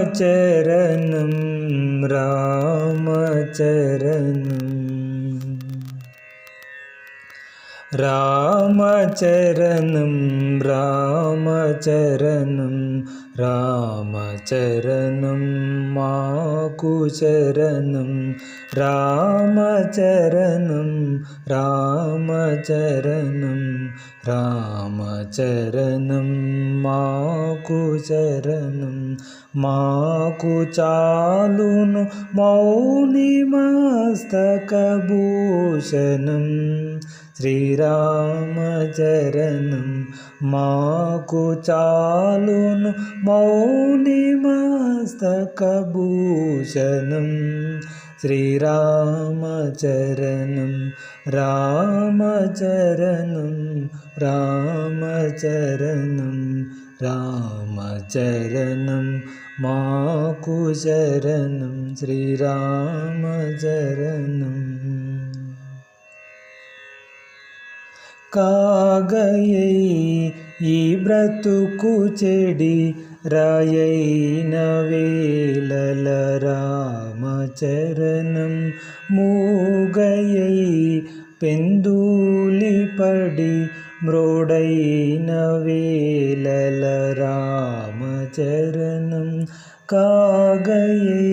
రామచరణం రామచరణం రామచరణం రామచరణం రామచరణం మాకు శరణం రామచరణం రామచరణం రామచరణం మాకు శరణం మాకు చాలును మౌని మస్తకభూషణం శ్రీరామచరణం మాకు చాలును మౌని మస్తకభూషణం శ్రీరామచరణం రామచరణం రామచరణం రామచరణం మాకు శరణం శ్రీరామచరణం కాగయై ఈ బ్రతుకు చెడి రాయైన వేళల రామచరణం మూగయై పెందూలి పడి మ్రోడైన వేళల రామచరణం కాగయై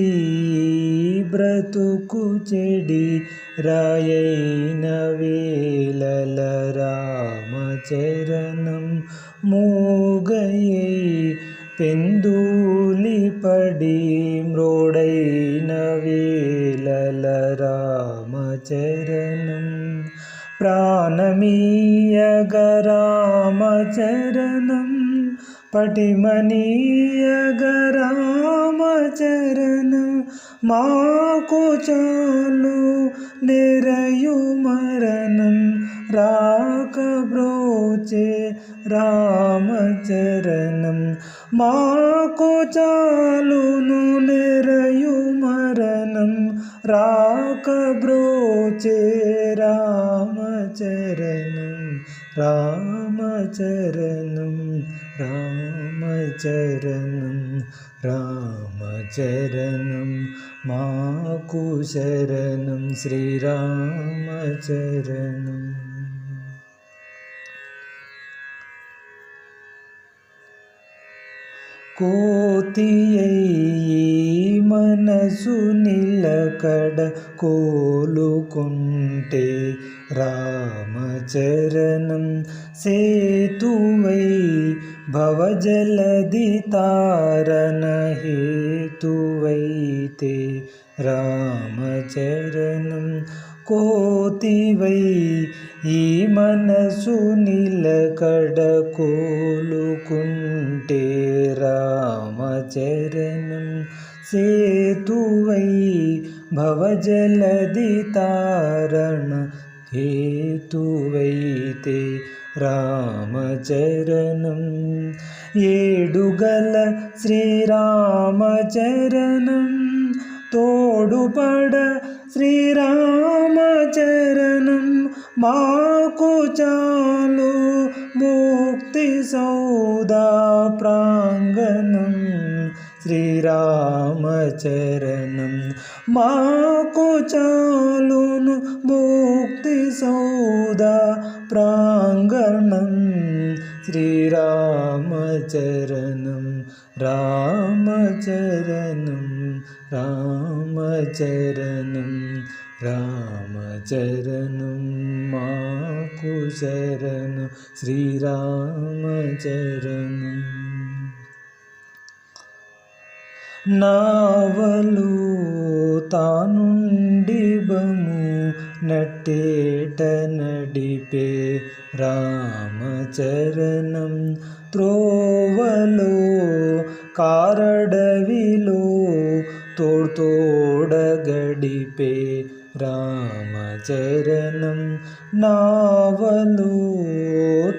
బ్రతుకు చెడి రాయైన వేళల రామచరణం మూగయై పెందూలి పడి మ్రోడైన వేళల రామచరణం ప్రాణమీయగ రామచరణం పటిమనీయగ రామచరణం మాకు చాలు నెరయు మరణం రాక బ్రోచే రామచరణం మాకు చాలును నెరయు మరణం రాక బ్రోచే రామచరణం రామచరణం రామచరణం రామచరణం మాకు శరణం శ్రీరామచరణం కోతియై మనసు నిలకడ కోలుకుంటే రామచరణం సేతువై భవజలధి తారణ హేతువైతే రామచరణం కోతివై ఈ మనసు నిలకడ కోలుకుంటే రామచరణం సేతువై భవజలధి తారణ హేతువైతే రామచరణం ఏడుగల శ్రీరామచరణం తోడుపడ శ్రీరామచరణం మాకు చాలు ముక్తి సౌదా ప్రాంగణం శ్రీరామచరణం మాకు చాలును ముక్తి సౌదా ప్రాంగణం శ్రీరామచరణం రామచరణం రామచరణం రామచరణం మాకు శరణం శ్రీరామచరణం నావలు తానుండి బము నట్టేట నడిపే రామచరణం త్రోవలో కారడవిలో తోడ గడిపే రామచరణం నావలు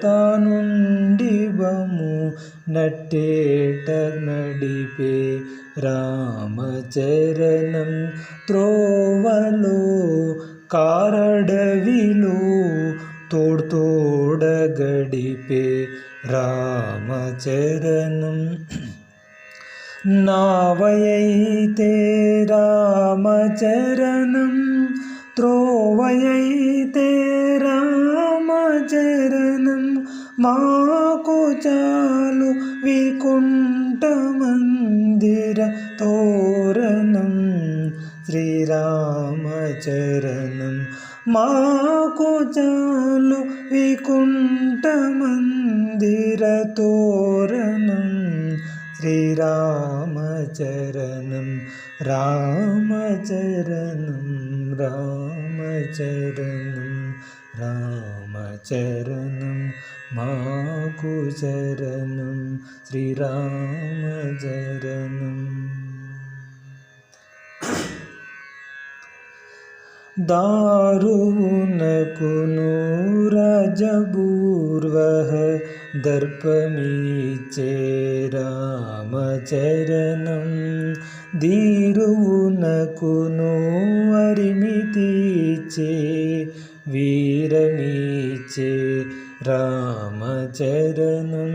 తానుండి బము నట్టేట నడిపే రామచరణం త్రోవలో కారడవిలో తోడ గడిపే రామచరణం. నావయైతే రామచరణం త్రోవయైతే రామచరణం మాకు చాలు వికుంఠ మందిర తోరణం. శ్రీరామచరణం మాకు చాలు వికుంఠ మందిర తోరణం. శ్రీరామచరణం రామచరణం రామచరణం రామచరణం మాకు చరణం. శ్రీరామచరణం. దారువునకును రాజబూర్వః దర్పమిచ్చే రామచరణం. ధీరువునకును అరిమితిచ్చే వీరమిచ్చే రామచరణం.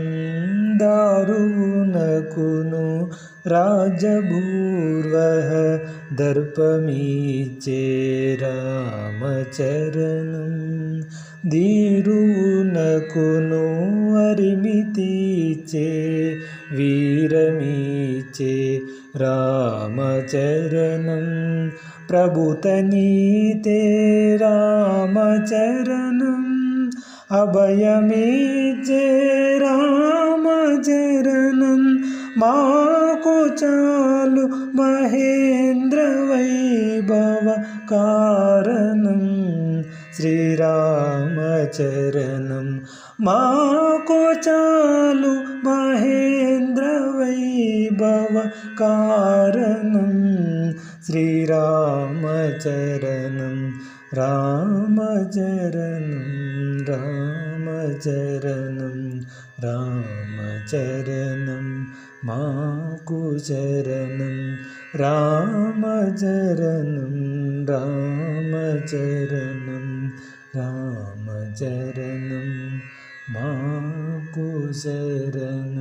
దారువునకును రాజబూర్వః దర్పమిచ్చే రామచరణం. ధీరువునకును అరిమితిచ్చే వీరమిచ్చే రామచరణం. ప్రభుతనీతే రామచరణం. అభయమిచ్చే రామచరణం మాకు చాలు మహేంద్ర వైభవ కారణం. శ్రీరామచరణం మాకు చాలు మహేంద్ర వైభవ కారణం. శ్రీరామచరణం రామచరణం రామచరణం రామచరణం మాకు చరణం. రామచరణం రామచరణం రామచరణం మాకు శరణం.